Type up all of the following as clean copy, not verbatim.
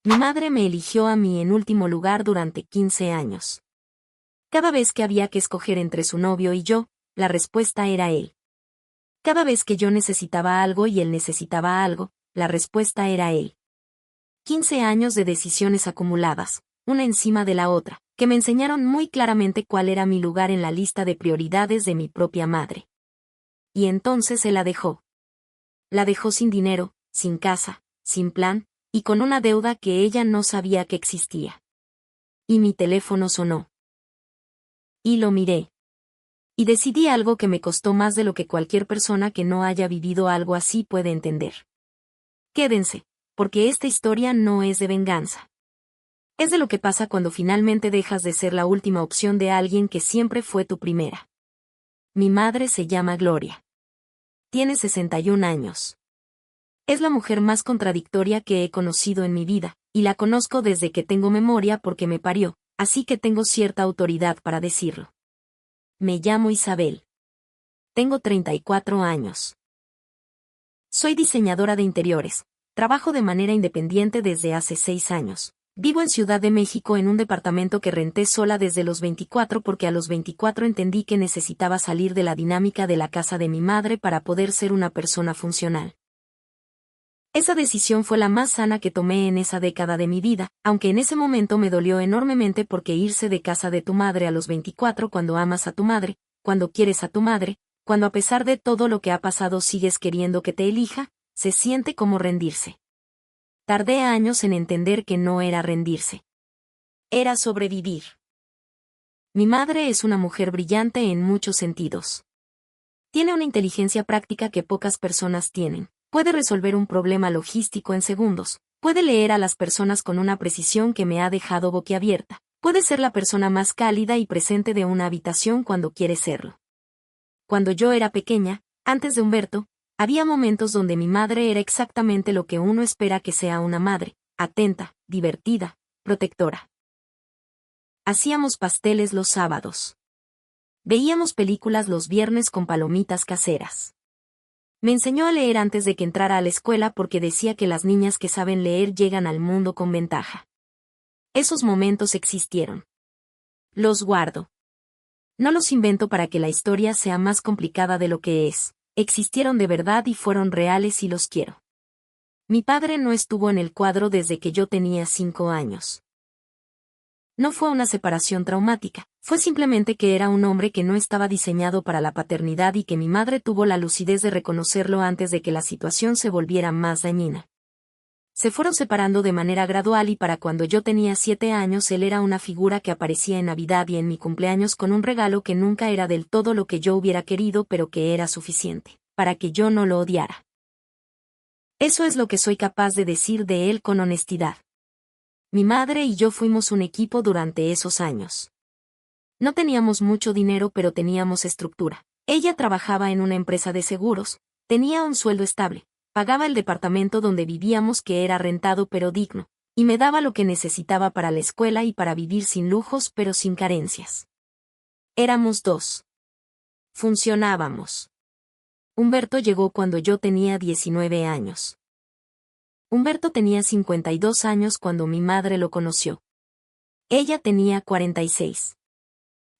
Mi madre me eligió a mí en último lugar durante 15 años. Cada vez que había que escoger entre su novio y yo, la respuesta era él. Cada vez que yo necesitaba algo y él necesitaba algo, la respuesta era él. 15 años de decisiones acumuladas, una encima de la otra, que me enseñaron muy claramente cuál era mi lugar en la lista de prioridades de mi propia madre. Y entonces él la dejó. La dejó sin dinero, sin casa, sin plan, y con una deuda que ella no sabía que existía. Y mi teléfono sonó. Y lo miré. Y decidí algo que me costó más de lo que cualquier persona que no haya vivido algo así puede entender. Quédense, porque esta historia no es de venganza. Es de lo que pasa cuando finalmente dejas de ser la última opción de alguien que siempre fue tu primera. Mi madre se llama Gloria. Tiene 61 años. Es la mujer más contradictoria que he conocido en mi vida, y la conozco desde que tengo memoria porque me parió, así que tengo cierta autoridad para decirlo. Me llamo Isabel. Tengo 34 años. Soy diseñadora de interiores. Trabajo de manera independiente desde hace 6 años. Vivo en Ciudad de México en un departamento que renté sola desde los 24 porque a los 24 entendí que necesitaba salir de la dinámica de la casa de mi madre para poder ser una persona funcional. Esa decisión fue la más sana que tomé en esa década de mi vida, aunque en ese momento me dolió enormemente porque irse de casa de tu madre a los 24 cuando amas a tu madre, cuando quieres a tu madre, cuando a pesar de todo lo que ha pasado sigues queriendo que te elija, se siente como rendirse. Tardé años en entender que no era rendirse. Era sobrevivir. Mi madre es una mujer brillante en muchos sentidos. Tiene una inteligencia práctica que pocas personas tienen. Puede resolver un problema logístico en segundos. Puede leer a las personas con una precisión que me ha dejado boquiabierta. Puede ser la persona más cálida y presente de una habitación cuando quiere serlo. Cuando yo era pequeña, antes de Humberto, había momentos donde mi madre era exactamente lo que uno espera que sea una madre, atenta, divertida, protectora. Hacíamos pasteles los sábados. Veíamos películas los viernes con palomitas caseras. Me enseñó a leer antes de que entrara a la escuela porque decía que las niñas que saben leer llegan al mundo con ventaja. Esos momentos existieron. Los guardo. No los invento para que la historia sea más complicada de lo que es. Existieron de verdad y fueron reales y los quiero. Mi padre no estuvo en el cuadro desde que yo tenía 5 años. No fue una separación traumática, fue simplemente que era un hombre que no estaba diseñado para la paternidad y que mi madre tuvo la lucidez de reconocerlo antes de que la situación se volviera más dañina. Se fueron separando de manera gradual y para cuando yo tenía 7 años él era una figura que aparecía en Navidad y en mi cumpleaños con un regalo que nunca era del todo lo que yo hubiera querido pero que era suficiente, para que yo no lo odiara. Eso es lo que soy capaz de decir de él con honestidad. Mi madre y yo fuimos un equipo durante esos años. No teníamos mucho dinero pero teníamos estructura. Ella trabajaba en una empresa de seguros, tenía un sueldo estable, pagaba el departamento donde vivíamos que era rentado pero digno, y me daba lo que necesitaba para la escuela y para vivir sin lujos pero sin carencias. Éramos dos. Funcionábamos. Humberto llegó cuando yo tenía 19 años. Humberto tenía 52 años cuando mi madre lo conoció. Ella tenía 46.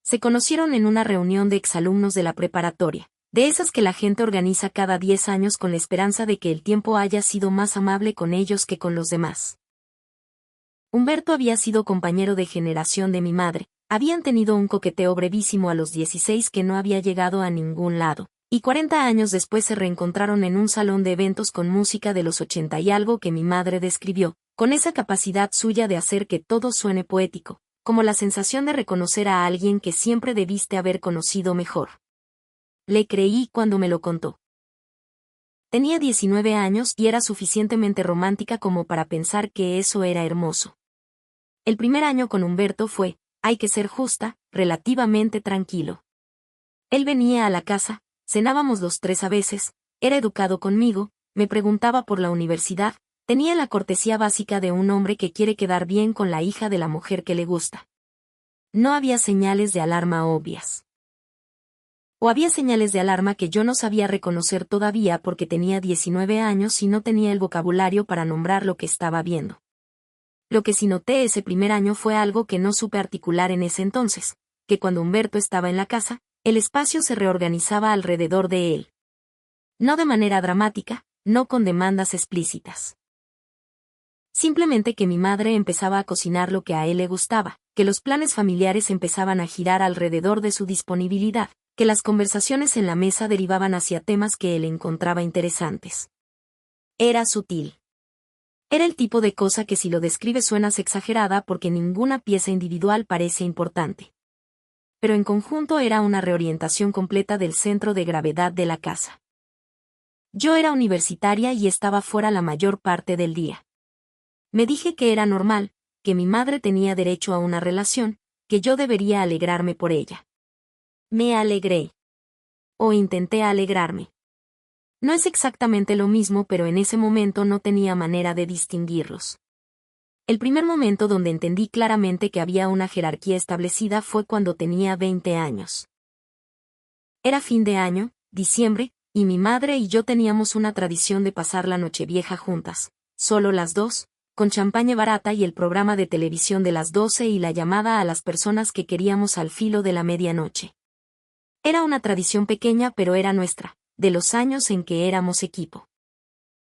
Se conocieron en una reunión de exalumnos de la preparatoria, de esas que la gente organiza cada 10 años con la esperanza de que el tiempo haya sido más amable con ellos que con los demás. Humberto había sido compañero de generación de mi madre, habían tenido un coqueteo brevísimo a los 16 que no había llegado a ningún lado. Y 40 años después se reencontraron en un salón de eventos con música de los 80 y algo que mi madre describió, con esa capacidad suya de hacer que todo suene poético, como la sensación de reconocer a alguien que siempre debiste haber conocido mejor. Le creí cuando me lo contó. Tenía 19 años y era suficientemente romántica como para pensar que eso era hermoso. El primer año con Humberto fue, hay que ser justa, relativamente tranquilo. Él venía a la casa, cenábamos los tres a veces, era educado conmigo, me preguntaba por la universidad, tenía la cortesía básica de un hombre que quiere quedar bien con la hija de la mujer que le gusta. No había señales de alarma obvias. O había señales de alarma que yo no sabía reconocer todavía porque tenía 19 años y no tenía el vocabulario para nombrar lo que estaba viendo. Lo que sí noté ese primer año fue algo que no supe articular en ese entonces, que cuando Humberto estaba en la casa, el espacio se reorganizaba alrededor de él. No de manera dramática, no con demandas explícitas. Simplemente que mi madre empezaba a cocinar lo que a él le gustaba, que los planes familiares empezaban a girar alrededor de su disponibilidad, que las conversaciones en la mesa derivaban hacia temas que él encontraba interesantes. Era sutil. Era el tipo de cosa que si lo describe suenas exagerada porque ninguna pieza individual parece importante. Pero en conjunto era una reorientación completa del centro de gravedad de la casa. Yo era universitaria y estaba fuera la mayor parte del día. Me dije que era normal, que mi madre tenía derecho a una relación, que yo debería alegrarme por ella. Me alegré. O intenté alegrarme. No es exactamente lo mismo, pero en ese momento no tenía manera de distinguirlos. El primer momento donde entendí claramente que había una jerarquía establecida fue cuando tenía 20 años. Era fin de año, diciembre, y mi madre y yo teníamos una tradición de pasar la Nochevieja juntas, solo las dos, con champaña barata y el programa de televisión de las 12 y la llamada a las personas que queríamos al filo de la medianoche. Era una tradición pequeña pero era nuestra, de los años en que éramos equipo.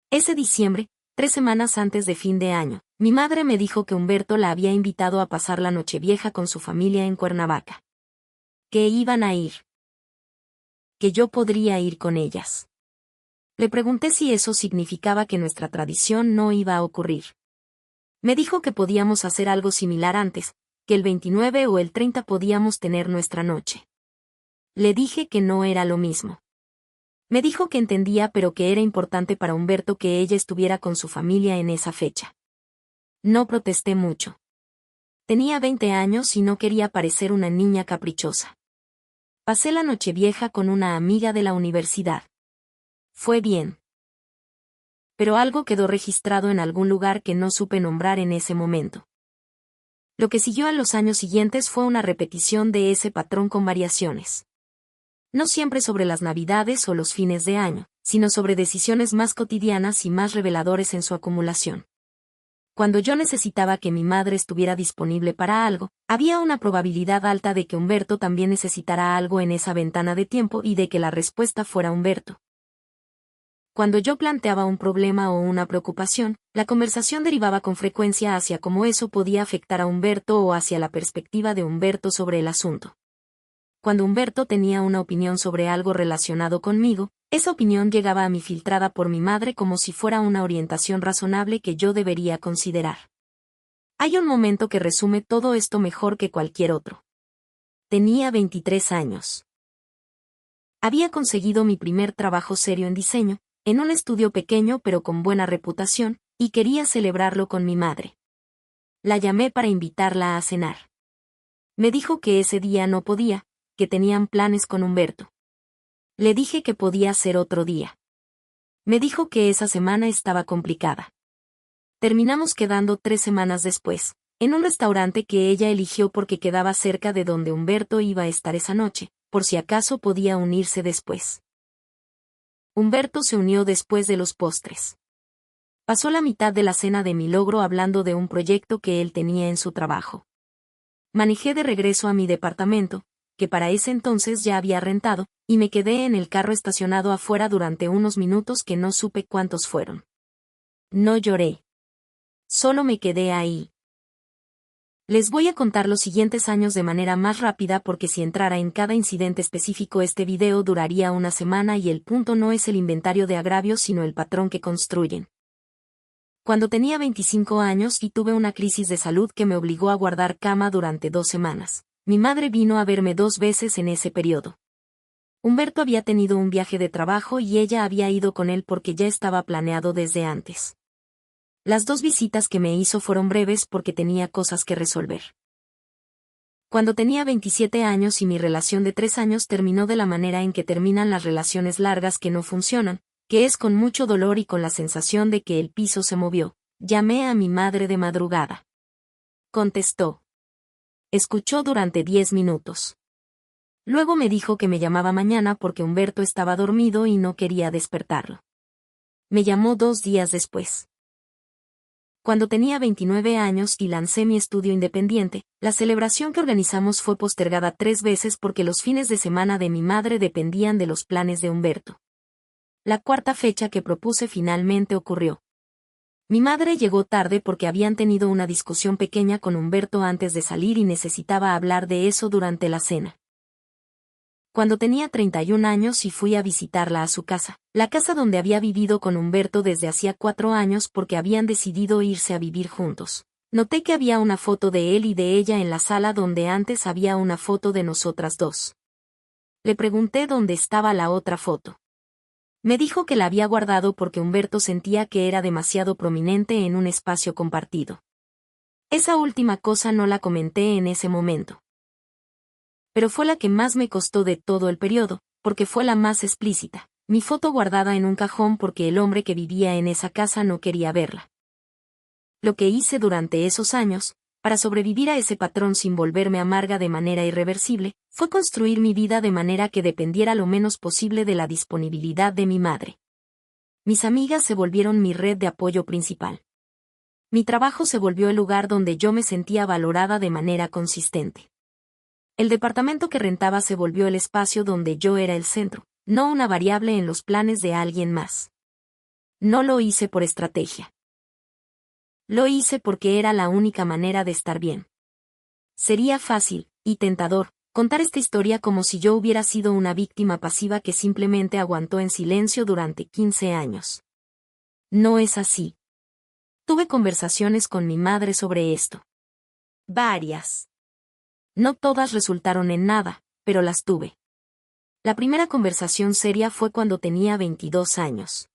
Ese diciembre, 3 semanas antes de fin de año, mi madre me dijo que Humberto la había invitado a pasar la Nochevieja con su familia en Cuernavaca. Que iban a ir. Que yo podría ir con ellas. Le pregunté si eso significaba que nuestra tradición no iba a ocurrir. Me dijo que podíamos hacer algo similar antes, que el 29 o el 30 podíamos tener nuestra noche. Le dije que no era lo mismo. Me dijo que entendía pero que era importante para Humberto que ella estuviera con su familia en esa fecha. No protesté mucho. Tenía 20 años y no quería parecer una niña caprichosa. Pasé la Nochevieja con una amiga de la universidad. Fue bien. Pero algo quedó registrado en algún lugar que no supe nombrar en ese momento. Lo que siguió a los años siguientes fue una repetición de ese patrón con variaciones. No siempre sobre las Navidades o los fines de año, sino sobre decisiones más cotidianas y más reveladores en su acumulación. Cuando yo necesitaba que mi madre estuviera disponible para algo, había una probabilidad alta de que Humberto también necesitara algo en esa ventana de tiempo y de que la respuesta fuera Humberto. Cuando yo planteaba un problema o una preocupación, la conversación derivaba con frecuencia hacia cómo eso podía afectar a Humberto o hacia la perspectiva de Humberto sobre el asunto. Cuando Humberto tenía una opinión sobre algo relacionado conmigo, esa opinión llegaba a mí filtrada por mi madre como si fuera una orientación razonable que yo debería considerar. Hay un momento que resume todo esto mejor que cualquier otro. Tenía 23 años. Había conseguido mi primer trabajo serio en diseño, en un estudio pequeño pero con buena reputación, y quería celebrarlo con mi madre. La llamé para invitarla a cenar. Me dijo que ese día no podía, que tenían planes con Humberto. Le dije que podía ser otro día. Me dijo que esa semana estaba complicada. Terminamos quedando 3 semanas después, en un restaurante que ella eligió porque quedaba cerca de donde Humberto iba a estar esa noche, por si acaso podía unirse después. Humberto se unió después de los postres. Pasó la mitad de la cena de mi logro hablando de un proyecto que él tenía en su trabajo. Manejé de regreso a mi departamento, que para ese entonces ya había rentado, y me quedé en el carro estacionado afuera durante unos minutos que no supe cuántos fueron. No lloré. Solo me quedé ahí. Les voy a contar los siguientes años de manera más rápida porque si entrara en cada incidente específico este video duraría una semana y el punto no es el inventario de agravios sino el patrón que construyen. Cuando tenía 25 años y tuve una crisis de salud que me obligó a guardar cama durante 2 semanas, mi madre vino a verme 2 veces en ese periodo. Humberto había tenido un viaje de trabajo y ella había ido con él porque ya estaba planeado desde antes. Las 2 visitas que me hizo fueron breves porque tenía cosas que resolver. Cuando tenía 27 años y mi relación de 3 años terminó de la manera en que terminan las relaciones largas que no funcionan, que es con mucho dolor y con la sensación de que el piso se movió, llamé a mi madre de madrugada. Contestó. Escuchó durante 10 minutos. Luego me dijo que me llamaba mañana porque Humberto estaba dormido y no quería despertarlo. Me llamó 2 días después. Cuando tenía 29 años y lancé mi estudio independiente, la celebración que organizamos fue postergada 3 veces porque los fines de semana de mi madre dependían de los planes de Humberto. La cuarta fecha que propuse finalmente ocurrió. Mi madre llegó tarde porque habían tenido una discusión pequeña con Humberto antes de salir y necesitaba hablar de eso durante la cena. Cuando tenía 31 años y fui a visitarla a su casa, la casa donde había vivido con Humberto desde hacía 4 años porque habían decidido irse a vivir juntos. Noté que había una foto de él y de ella en la sala donde antes había una foto de nosotras dos. Le pregunté dónde estaba la otra foto. Me dijo que la había guardado porque Humberto sentía que era demasiado prominente en un espacio compartido. Esa última cosa no la comenté en ese momento. Pero fue la que más me costó de todo el periodo, porque fue la más explícita. Mi foto guardada en un cajón porque el hombre que vivía en esa casa no quería verla. Lo que hice durante esos años, para sobrevivir a ese patrón sin volverme amarga de manera irreversible, fue construir mi vida de manera que dependiera lo menos posible de la disponibilidad de mi madre. Mis amigas se volvieron mi red de apoyo principal. Mi trabajo se volvió el lugar donde yo me sentía valorada de manera consistente. El departamento que rentaba se volvió el espacio donde yo era el centro, no una variable en los planes de alguien más. No lo hice por estrategia. Lo hice porque era la única manera de estar bien. Sería fácil, y tentador, contar esta historia como si yo hubiera sido una víctima pasiva que simplemente aguantó en silencio durante 15 años. No es así. Tuve conversaciones con mi madre sobre esto. Varias. No todas resultaron en nada, pero las tuve. La primera conversación seria fue cuando tenía 22 años.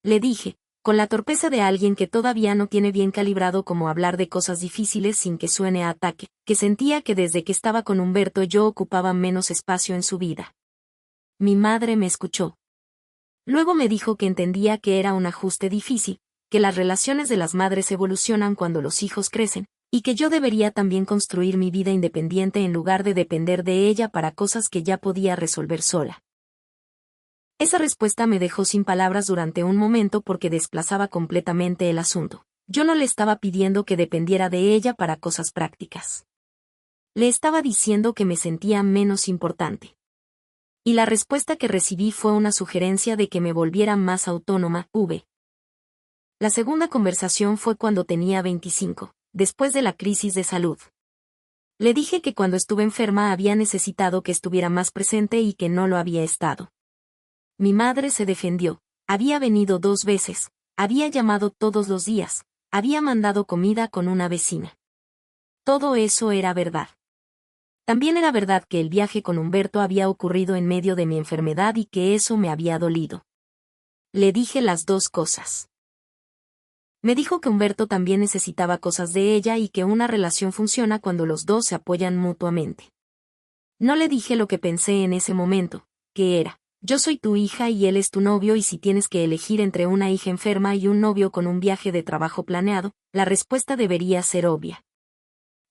Le dije, con la torpeza de alguien que todavía no tiene bien calibrado cómo hablar de cosas difíciles sin que suene a ataque, que sentía que desde que estaba con Humberto yo ocupaba menos espacio en su vida. Mi madre me escuchó. Luego me dijo que entendía que era un ajuste difícil, que las relaciones de las madres evolucionan cuando los hijos crecen, y que yo debería también construir mi vida independiente en lugar de depender de ella para cosas que ya podía resolver sola. Esa respuesta me dejó sin palabras durante un momento porque desplazaba completamente el asunto. Yo no le estaba pidiendo que dependiera de ella para cosas prácticas. Le estaba diciendo que me sentía menos importante. Y la respuesta que recibí fue una sugerencia de que me volviera más autónoma, La segunda conversación fue cuando tenía 25. Después de la crisis de salud. Le dije que cuando estuve enferma había necesitado que estuviera más presente y que no lo había estado. Mi madre se defendió, había venido 2 veces, había llamado todos los días, había mandado comida con una vecina. Todo eso era verdad. También era verdad que el viaje con Humberto había ocurrido en medio de mi enfermedad y que eso me había dolido. Le dije las 2 cosas. Me dijo que Humberto también necesitaba cosas de ella y que una relación funciona cuando los dos se apoyan mutuamente. No le dije lo que pensé en ese momento, que era, yo soy tu hija y él es tu novio y si tienes que elegir entre una hija enferma y un novio con un viaje de trabajo planeado, la respuesta debería ser obvia.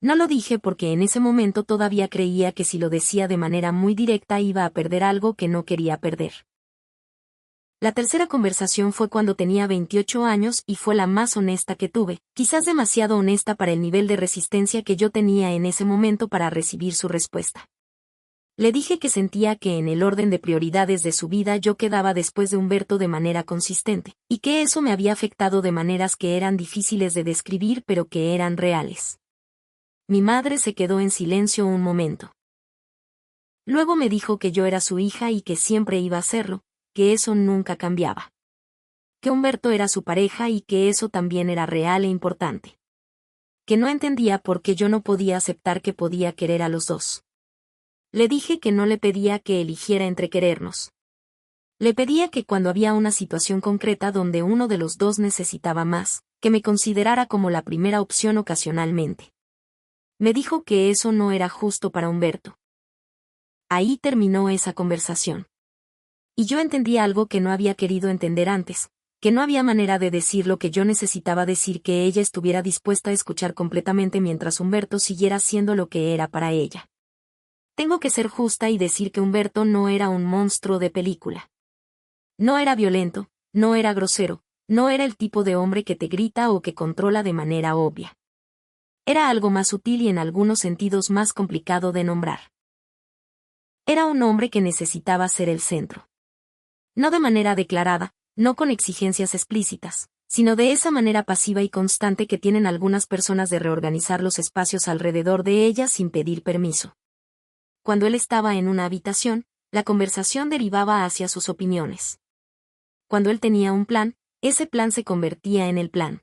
No lo dije porque en ese momento todavía creía que si lo decía de manera muy directa iba a perder algo que no quería perder. La tercera conversación fue cuando tenía 28 años y fue la más honesta que tuve, quizás demasiado honesta para el nivel de resistencia que yo tenía en ese momento para recibir su respuesta. Le dije que sentía que en el orden de prioridades de su vida yo quedaba después de Humberto de manera consistente, y que eso me había afectado de maneras que eran difíciles de describir pero que eran reales. Mi madre se quedó en silencio un momento. Luego me dijo que yo era su hija y que siempre iba a serlo, que eso nunca cambiaba. Que Humberto era su pareja y que eso también era real e importante. Que no entendía por qué yo no podía aceptar que podía querer a los dos. Le dije que no le pedía que eligiera entre querernos. Le pedía que cuando había una situación concreta donde uno de los dos necesitaba más, que me considerara como la primera opción ocasionalmente. Me dijo que eso no era justo para Humberto. Ahí terminó esa conversación. Y yo entendí algo que no había querido entender antes, que no había manera de decir lo que yo necesitaba decir, que ella estuviera dispuesta a escuchar completamente mientras Humberto siguiera siendo lo que era para ella. Tengo que ser justa y decir que Humberto no era un monstruo de película. No era violento, no era grosero, No era el tipo de hombre que te grita o que controla de manera obvia. Era algo más sutil y en algunos sentidos más complicado de nombrar. Era un hombre que necesitaba ser el centro. No de manera declarada, no con exigencias explícitas, sino de esa manera pasiva y constante que tienen algunas personas de reorganizar los espacios alrededor de ellas sin pedir permiso. Cuando él estaba en una habitación, la conversación derivaba hacia sus opiniones. Cuando él tenía un plan, ese plan se convertía en el plan.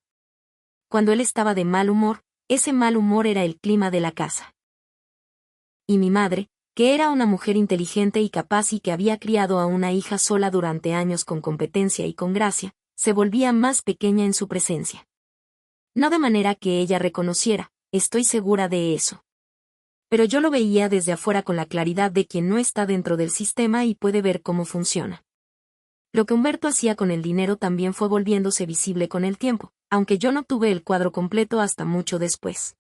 Cuando él estaba de mal humor, ese mal humor era el clima de la casa. Y mi madre, que era una mujer inteligente y capaz y que había criado a una hija sola durante años con competencia y con gracia, se volvía más pequeña en su presencia. No de manera que ella reconociera, estoy segura de eso. Pero yo lo veía desde afuera con la claridad de quien no está dentro del sistema y puede ver cómo funciona. Lo que Humberto hacía con el dinero también fue volviéndose visible con el tiempo, aunque yo no tuve el cuadro completo hasta mucho después.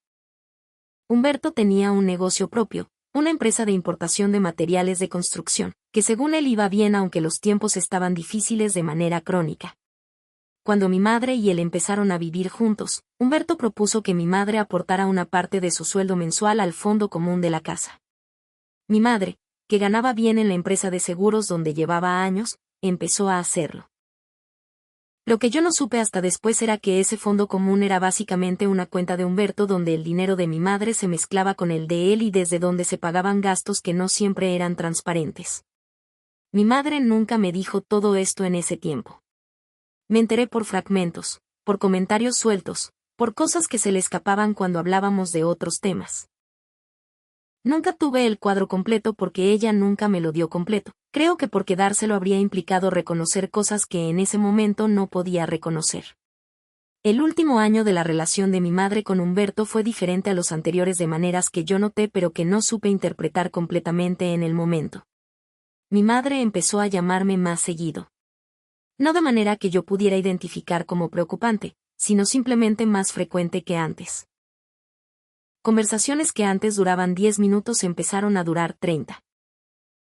Humberto tenía un negocio propio, una empresa de importación de materiales de construcción, que según él iba bien aunque los tiempos estaban difíciles de manera crónica. Cuando mi madre y él empezaron a vivir juntos, Humberto propuso que mi madre aportara una parte de su sueldo mensual al fondo común de la casa. Mi madre, que ganaba bien en la empresa de seguros donde llevaba años, empezó a hacerlo. Lo que yo no supe hasta después era que ese fondo común era básicamente una cuenta de Humberto donde el dinero de mi madre se mezclaba con el de él y desde donde se pagaban gastos que no siempre eran transparentes. Mi madre nunca me dijo todo esto en ese tiempo. Me enteré por fragmentos, por comentarios sueltos, por cosas que se le escapaban cuando hablábamos de otros temas. Nunca tuve el cuadro completo porque ella nunca me lo dio completo. Creo que porque dárselo habría implicado reconocer cosas que en ese momento no podía reconocer. El último año de la relación de mi madre con Humberto fue diferente a los anteriores de maneras que yo noté pero que no supe interpretar completamente en el momento. Mi madre empezó a llamarme más seguido. No de manera que yo pudiera identificar como preocupante, sino simplemente más frecuente que antes. Conversaciones que antes duraban 10 minutos empezaron a durar 30.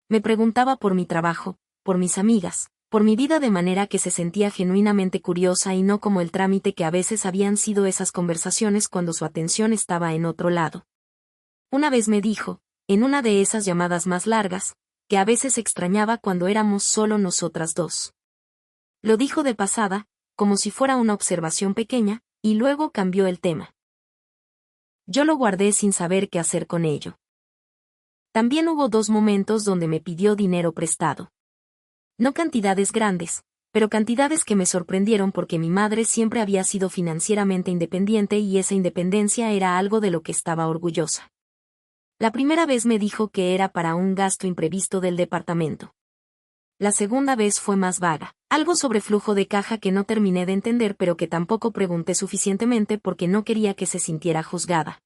Me preguntaba por mi trabajo, por mis amigas, por mi vida de manera que se sentía genuinamente curiosa y no como el trámite que a veces habían sido esas conversaciones cuando su atención estaba en otro lado. Una vez me dijo, en una de esas llamadas más largas, que a veces extrañaba cuando éramos solo nosotras dos. Lo dijo de pasada, como si fuera una observación pequeña, y luego cambió el tema. Yo lo guardé sin saber qué hacer con ello. También hubo 2 momentos donde me pidió dinero prestado. No cantidades grandes, pero cantidades que me sorprendieron porque mi madre siempre había sido financieramente independiente y esa independencia era algo de lo que estaba orgullosa. La primera vez me dijo que era para un gasto imprevisto del departamento. La segunda vez fue más vaga, algo sobre flujo de caja que no terminé de entender pero que tampoco pregunté suficientemente porque no quería que se sintiera juzgada.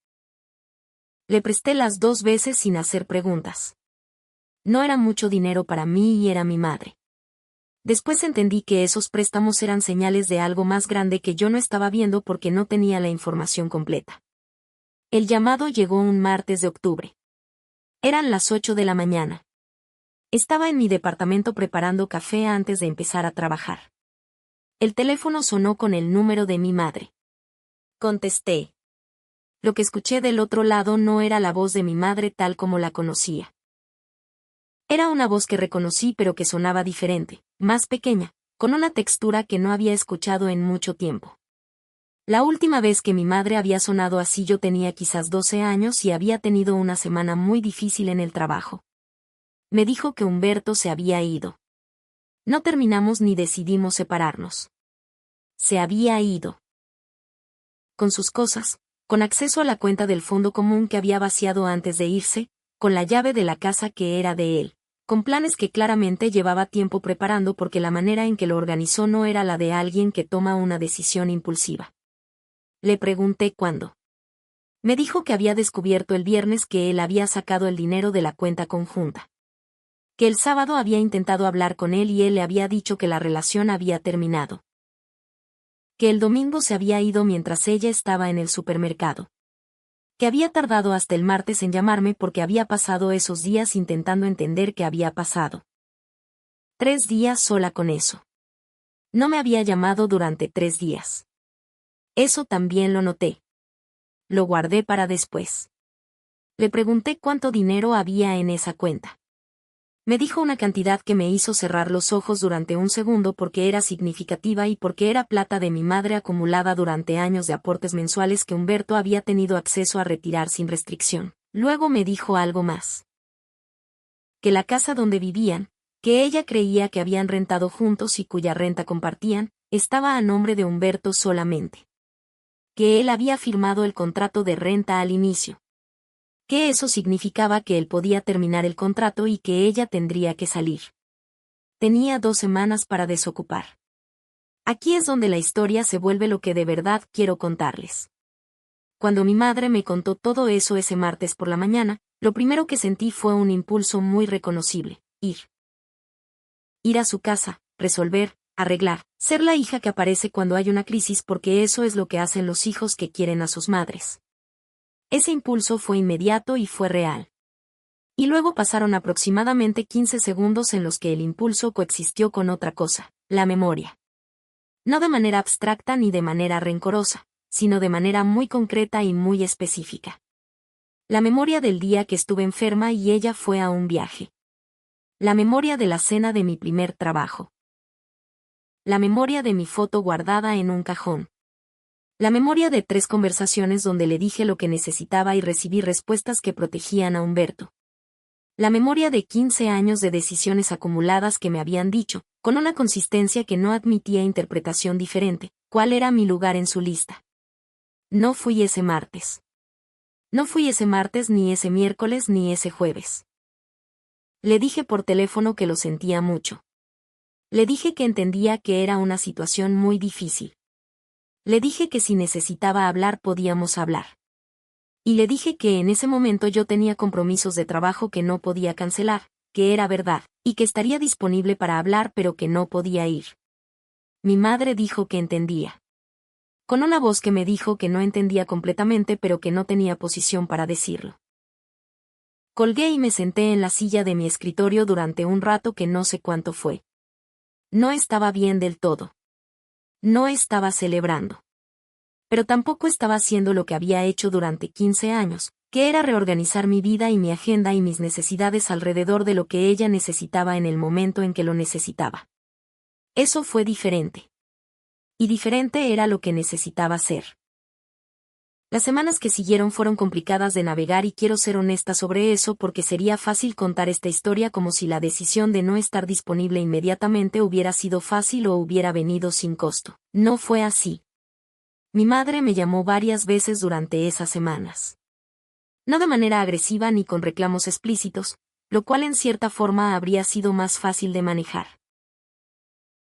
Le presté las 2 veces sin hacer preguntas. No era mucho dinero para mí y era mi madre. Después entendí que esos préstamos eran señales de algo más grande que yo no estaba viendo porque no tenía la información completa. El llamado llegó un martes de octubre. Eran las 8 de la mañana. Estaba en mi departamento preparando café antes de empezar a trabajar. El teléfono sonó con el número de mi madre. Contesté. Lo que escuché del otro lado no era la voz de mi madre tal como la conocía. Era una voz que reconocí pero que sonaba diferente, más pequeña, con una textura que no había escuchado en mucho tiempo. La última vez que mi madre había sonado así yo tenía quizás 12 años y había tenido una semana muy difícil en el trabajo. Me dijo que Humberto se había ido. No terminamos ni decidimos separarnos. Se había ido. Con sus cosas, con acceso a la cuenta del fondo común que había vaciado antes de irse, con la llave de la casa que era de él, con planes que claramente llevaba tiempo preparando porque la manera en que lo organizó no era la de alguien que toma una decisión impulsiva. Le pregunté cuándo. Me dijo que había descubierto el viernes que él había sacado el dinero de la cuenta conjunta. Que el sábado había intentado hablar con él y él le había dicho que la relación había terminado. Que el domingo se había ido mientras ella estaba en el supermercado. Que había tardado hasta el martes en llamarme porque había pasado esos días intentando entender qué había pasado. 3 días sola con eso. No me había llamado durante 3 días. Eso también lo noté. Lo guardé para después. Le pregunté cuánto dinero había en esa cuenta. Me dijo una cantidad que me hizo cerrar los ojos durante un segundo porque era significativa y porque era plata de mi madre acumulada durante años de aportes mensuales que Humberto había tenido acceso a retirar sin restricción. Luego me dijo algo más. Que la casa donde vivían, que ella creía que habían rentado juntos y cuya renta compartían, estaba a nombre de Humberto solamente. Que él había firmado el contrato de renta al inicio. Que eso significaba que él podía terminar el contrato y que ella tendría que salir. Tenía 2 semanas para desocupar. Aquí es donde la historia se vuelve lo que de verdad quiero contarles. Cuando mi madre me contó todo eso ese martes por la mañana, lo primero que sentí fue un impulso muy reconocible: ir a su casa, resolver, arreglar, ser la hija que aparece cuando hay una crisis porque eso es lo que hacen los hijos que quieren a sus madres. Ese impulso fue inmediato y fue real. Y luego pasaron aproximadamente 15 segundos en los que el impulso coexistió con otra cosa, la memoria. No de manera abstracta ni de manera rencorosa, sino de manera muy concreta y muy específica. La memoria del día que estuve enferma y ella fue a un viaje. La memoria de la cena de mi primer trabajo. La memoria de mi foto guardada en un cajón. La memoria de 3 conversaciones donde le dije lo que necesitaba y recibí respuestas que protegían a Humberto. La memoria de 15 años de decisiones acumuladas que me habían dicho, con una consistencia que no admitía interpretación diferente, cuál era mi lugar en su lista. No fui ese martes. No fui ese martes ni ese miércoles ni ese jueves. Le dije por teléfono que lo sentía mucho. Le dije que entendía que era una situación muy difícil. Le dije que si necesitaba hablar podíamos hablar. Y le dije que en ese momento yo tenía compromisos de trabajo que no podía cancelar, que era verdad, y que estaría disponible para hablar pero que no podía ir. Mi madre dijo que entendía. Con una voz que me dijo que no entendía completamente pero que no tenía posición para decirlo. Colgué y me senté en la silla de mi escritorio durante un rato que no sé cuánto fue. No estaba bien del todo. No estaba celebrando. Pero tampoco estaba haciendo lo que había hecho durante 15 años, que era reorganizar mi vida y mi agenda y mis necesidades alrededor de lo que ella necesitaba en el momento en que lo necesitaba. Eso fue diferente. Y diferente era lo que necesitaba hacer. Las semanas que siguieron fueron complicadas de navegar y quiero ser honesta sobre eso porque sería fácil contar esta historia como si la decisión de no estar disponible inmediatamente hubiera sido fácil o hubiera venido sin costo. No fue así. Mi madre me llamó varias veces durante esas semanas. No de manera agresiva ni con reclamos explícitos, lo cual en cierta forma habría sido más fácil de manejar.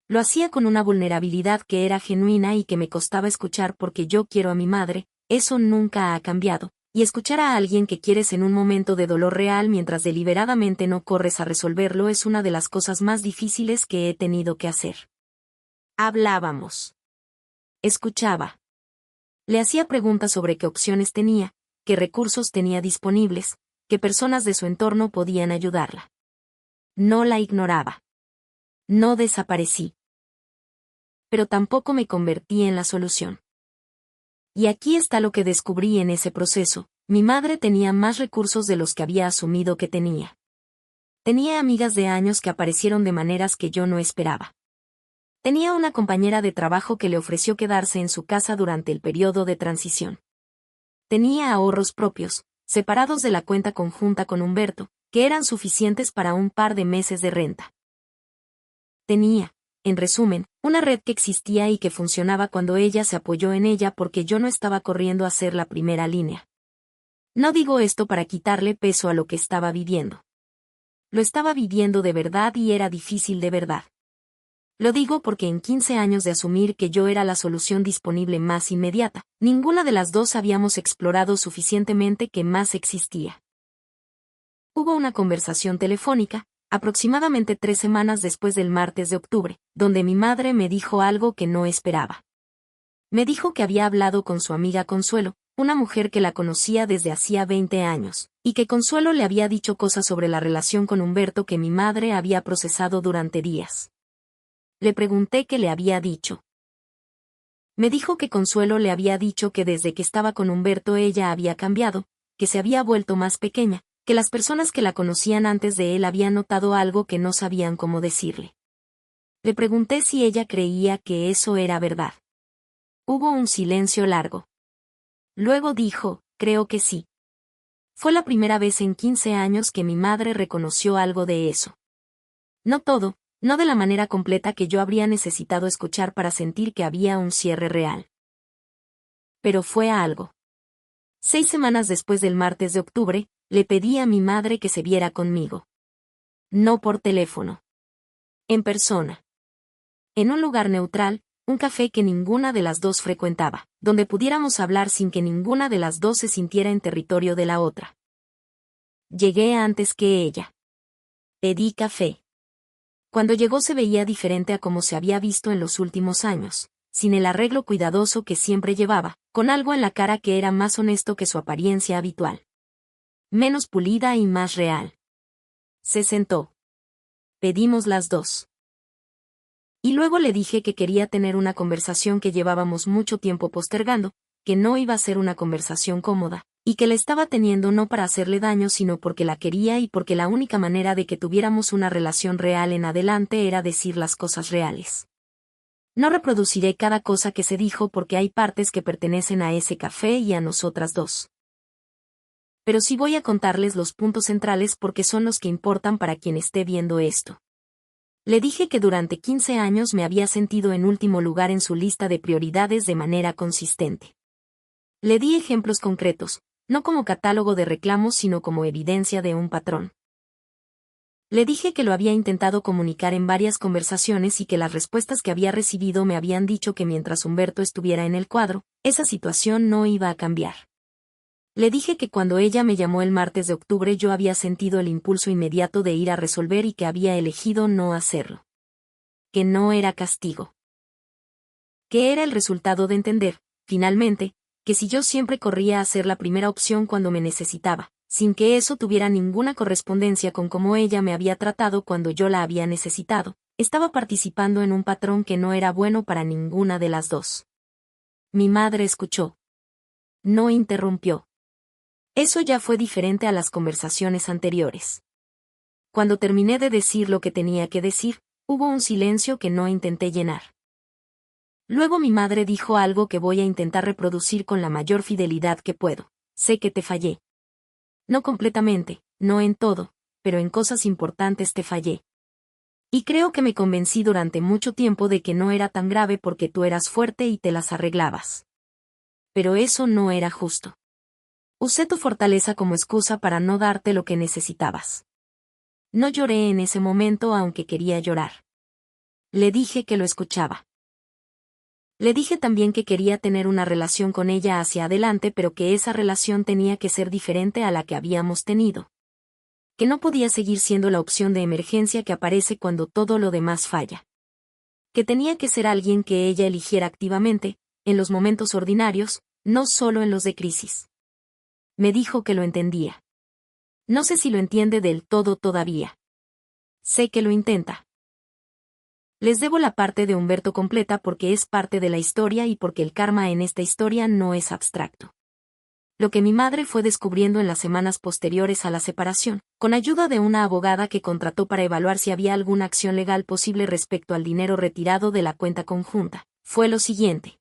Lo hacía con una vulnerabilidad que era genuina y que me costaba escuchar porque yo quiero a mi madre, eso nunca ha cambiado, y escuchar a alguien que quieres en un momento de dolor real mientras deliberadamente no corres a resolverlo es una de las cosas más difíciles que he tenido que hacer. Hablábamos. Escuchaba. Le hacía preguntas sobre qué opciones tenía, qué recursos tenía disponibles, qué personas de su entorno podían ayudarla. No la ignoraba. No desaparecí. Pero tampoco me convertí en la solución. Y aquí está lo que descubrí en ese proceso: mi madre tenía más recursos de los que había asumido que tenía. Tenía amigas de años que aparecieron de maneras que yo no esperaba. Tenía una compañera de trabajo que le ofreció quedarse en su casa durante el periodo de transición. Tenía ahorros propios, separados de la cuenta conjunta con Humberto, que eran suficientes para un par de meses de renta. Tenía, en resumen, una red que existía y que funcionaba cuando ella se apoyó en ella porque yo no estaba corriendo a ser la primera línea. No digo esto para quitarle peso a lo que estaba viviendo. Lo estaba viviendo de verdad y era difícil de verdad. Lo digo porque en 15 años de asumir que yo era la solución disponible más inmediata, ninguna de las dos habíamos explorado suficientemente qué más existía. Hubo una conversación telefónica, aproximadamente 3 semanas después del martes de octubre, donde mi madre me dijo algo que no esperaba. Me dijo que había hablado con su amiga Consuelo, una mujer que la conocía desde hacía 20 años, y que Consuelo le había dicho cosas sobre la relación con Humberto que mi madre había procesado durante días. Le pregunté qué le había dicho. Me dijo que Consuelo le había dicho que desde que estaba con Humberto ella había cambiado, que se había vuelto más pequeña, que las personas que la conocían antes de él habían notado algo que no sabían cómo decirle. Le pregunté si ella creía que eso era verdad. Hubo un silencio largo. Luego dijo, creo que sí. Fue la primera vez en 15 años que mi madre reconoció algo de eso. No todo, no de la manera completa que yo habría necesitado escuchar para sentir que había un cierre real. Pero fue algo. 6 semanas después del martes de octubre, le pedí a mi madre que se viera conmigo. No por teléfono. En persona. En un lugar neutral, un café que ninguna de las dos frecuentaba, donde pudiéramos hablar sin que ninguna de las dos se sintiera en territorio de la otra. Llegué antes que ella. Pedí café. Cuando llegó se veía diferente a como se había visto en los últimos años, sin el arreglo cuidadoso que siempre llevaba, con algo en la cara que era más honesto que su apariencia habitual. Menos pulida y más real. Se sentó. Pedimos las dos. Y luego le dije que quería tener una conversación que llevábamos mucho tiempo postergando, que no iba a ser una conversación cómoda, y que la estaba teniendo no para hacerle daño sino porque la quería y porque la única manera de que tuviéramos una relación real en adelante era decir las cosas reales. No reproduciré cada cosa que se dijo porque hay partes que pertenecen a ese café y a nosotras dos. Pero sí voy a contarles los puntos centrales porque son los que importan para quien esté viendo esto. Le dije que durante 15 años me había sentido en último lugar en su lista de prioridades de manera consistente. Le di ejemplos concretos, no como catálogo de reclamos sino como evidencia de un patrón. Le dije que lo había intentado comunicar en varias conversaciones y que las respuestas que había recibido me habían dicho que mientras Humberto estuviera en el cuadro, esa situación no iba a cambiar. Le dije que cuando ella me llamó el martes de octubre yo había sentido el impulso inmediato de ir a resolver y que había elegido no hacerlo. Que no era castigo. Que era el resultado de entender, finalmente, que si yo siempre corría a ser la primera opción cuando me necesitaba, sin que eso tuviera ninguna correspondencia con cómo ella me había tratado cuando yo la había necesitado, estaba participando en un patrón que no era bueno para ninguna de las dos. Mi madre escuchó. No interrumpió. Eso ya fue diferente a las conversaciones anteriores. Cuando terminé de decir lo que tenía que decir, hubo un silencio que no intenté llenar. Luego mi madre dijo algo que voy a intentar reproducir con la mayor fidelidad que puedo. Sé que te fallé. No completamente, no en todo, pero en cosas importantes te fallé. Y creo que me convencí durante mucho tiempo de que no era tan grave porque tú eras fuerte y te las arreglabas. Pero eso no era justo. Usé tu fortaleza como excusa para no darte lo que necesitabas. No lloré en ese momento aunque quería llorar. Le dije que lo escuchaba. Le dije también que quería tener una relación con ella hacia adelante pero que esa relación tenía que ser diferente a la que habíamos tenido. Que no podía seguir siendo la opción de emergencia que aparece cuando todo lo demás falla. Que tenía que ser alguien que ella eligiera activamente, en los momentos ordinarios, no solo en los de crisis. Me dijo que lo entendía. No sé si lo entiende del todo todavía. Sé que lo intenta. Les debo la parte de Humberto completa porque es parte de la historia y porque el karma en esta historia no es abstracto. Lo que mi madre fue descubriendo en las semanas posteriores a la separación, con ayuda de una abogada que contrató para evaluar si había alguna acción legal posible respecto al dinero retirado de la cuenta conjunta, fue lo siguiente.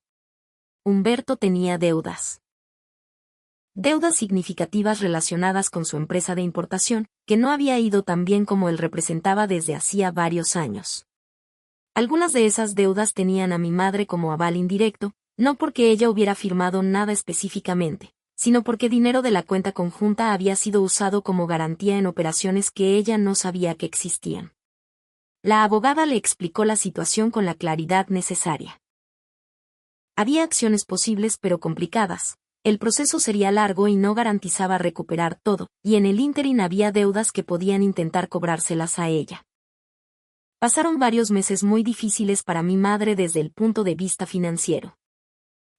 Humberto tenía deudas. Deudas significativas relacionadas con su empresa de importación, que no había ido tan bien como él representaba desde hacía varios años. Algunas de esas deudas tenían a mi madre como aval indirecto, no porque ella hubiera firmado nada específicamente, sino porque dinero de la cuenta conjunta había sido usado como garantía en operaciones que ella no sabía que existían. La abogada le explicó la situación con la claridad necesaria. Había acciones posibles pero complicadas. El proceso sería largo y no garantizaba recuperar todo, y en el ínterin había deudas que podían intentar cobrárselas a ella. Pasaron varios meses muy difíciles para mi madre desde el punto de vista financiero.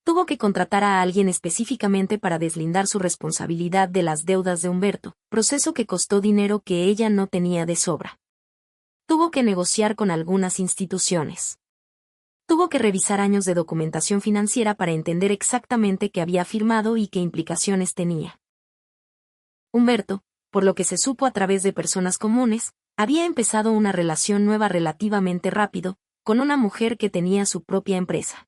Tuvo que contratar a alguien específicamente para deslindar su responsabilidad de las deudas de Humberto, proceso que costó dinero que ella no tenía de sobra. Tuvo que negociar con algunas instituciones. Tuvo que revisar años de documentación financiera para entender exactamente qué había firmado y qué implicaciones tenía. Humberto, por lo que se supo a través de personas comunes, había empezado una relación nueva relativamente rápido, con una mujer que tenía su propia empresa.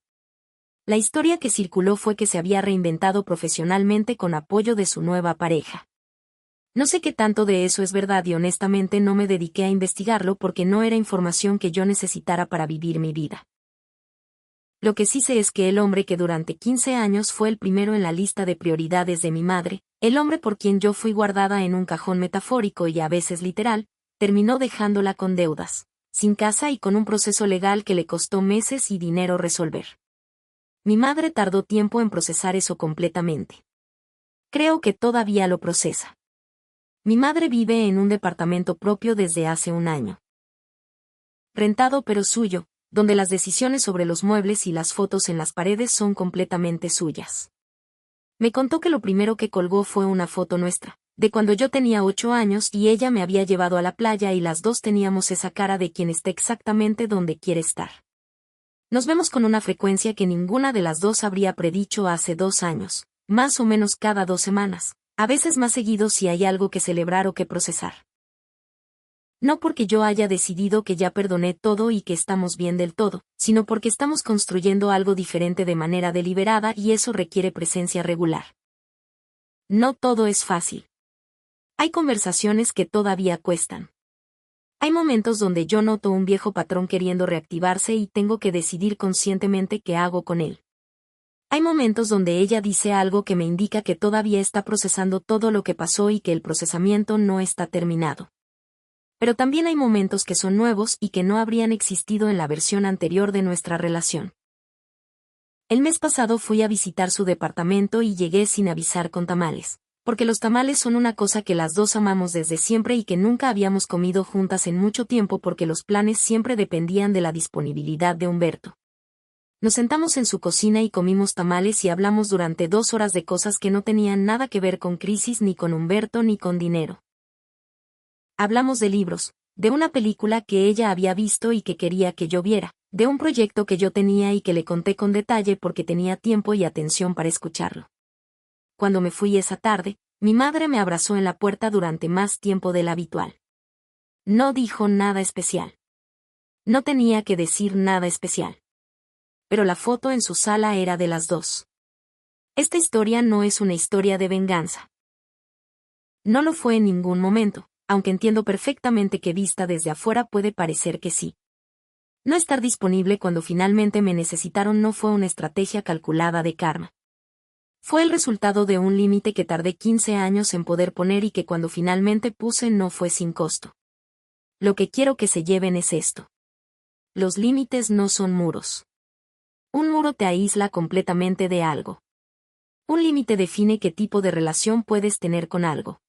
La historia que circuló fue que se había reinventado profesionalmente con apoyo de su nueva pareja. No sé qué tanto de eso es verdad y honestamente no me dediqué a investigarlo porque no era información que yo necesitara para vivir mi vida. Lo que sí sé es que el hombre que durante 15 años fue el primero en la lista de prioridades de mi madre, el hombre por quien yo fui guardada en un cajón metafórico y a veces literal, terminó dejándola con deudas, sin casa y con un proceso legal que le costó meses y dinero resolver. Mi madre tardó tiempo en procesar eso completamente. Creo que todavía lo procesa. Mi madre vive en un departamento propio desde hace un año. Rentado pero suyo, donde las decisiones sobre los muebles y las fotos en las paredes son completamente suyas. Me contó que lo primero que colgó fue una foto nuestra, de cuando yo tenía 8 años y ella me había llevado a la playa y las dos teníamos esa cara de quien está exactamente donde quiere estar. Nos vemos con una frecuencia que ninguna de las dos habría predicho hace 2 años, más o menos cada 2 semanas, a veces más seguido si hay algo que celebrar o que procesar. No porque yo haya decidido que ya perdoné todo y que estamos bien del todo, sino porque estamos construyendo algo diferente de manera deliberada y eso requiere presencia regular. No todo es fácil. Hay conversaciones que todavía cuestan. Hay momentos donde yo noto un viejo patrón queriendo reactivarse y tengo que decidir conscientemente qué hago con él. Hay momentos donde ella dice algo que me indica que todavía está procesando todo lo que pasó y que el procesamiento no está terminado. Pero también hay momentos que son nuevos y que no habrían existido en la versión anterior de nuestra relación. El mes pasado fui a visitar su departamento y llegué sin avisar con tamales, porque los tamales son una cosa que las dos amamos desde siempre y que nunca habíamos comido juntas en mucho tiempo porque los planes siempre dependían de la disponibilidad de Humberto. Nos sentamos en su cocina y comimos tamales y hablamos durante 2 horas de cosas que no tenían nada que ver con crisis ni con Humberto ni con dinero. Hablamos de libros, de una película que ella había visto y que quería que yo viera, de un proyecto que yo tenía y que le conté con detalle porque tenía tiempo y atención para escucharlo. Cuando me fui esa tarde, mi madre me abrazó en la puerta durante más tiempo del habitual. No dijo nada especial. No tenía que decir nada especial. Pero la foto en su sala era de las dos. Esta historia no es una historia de venganza. No lo fue en ningún momento, aunque entiendo perfectamente que vista desde afuera puede parecer que sí. No estar disponible cuando finalmente me necesitaron no fue una estrategia calculada de karma. Fue el resultado de un límite que tardé 15 años en poder poner y que cuando finalmente puse no fue sin costo. Lo que quiero que se lleven es esto. Los límites no son muros. Un muro te aísla completamente de algo. Un límite define qué tipo de relación puedes tener con algo.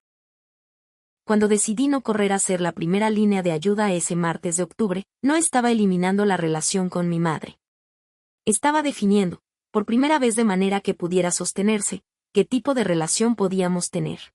Cuando decidí no correr a ser la primera línea de ayuda ese martes de octubre, no estaba eliminando la relación con mi madre. Estaba definiendo, por primera vez de manera que pudiera sostenerse, qué tipo de relación podíamos tener.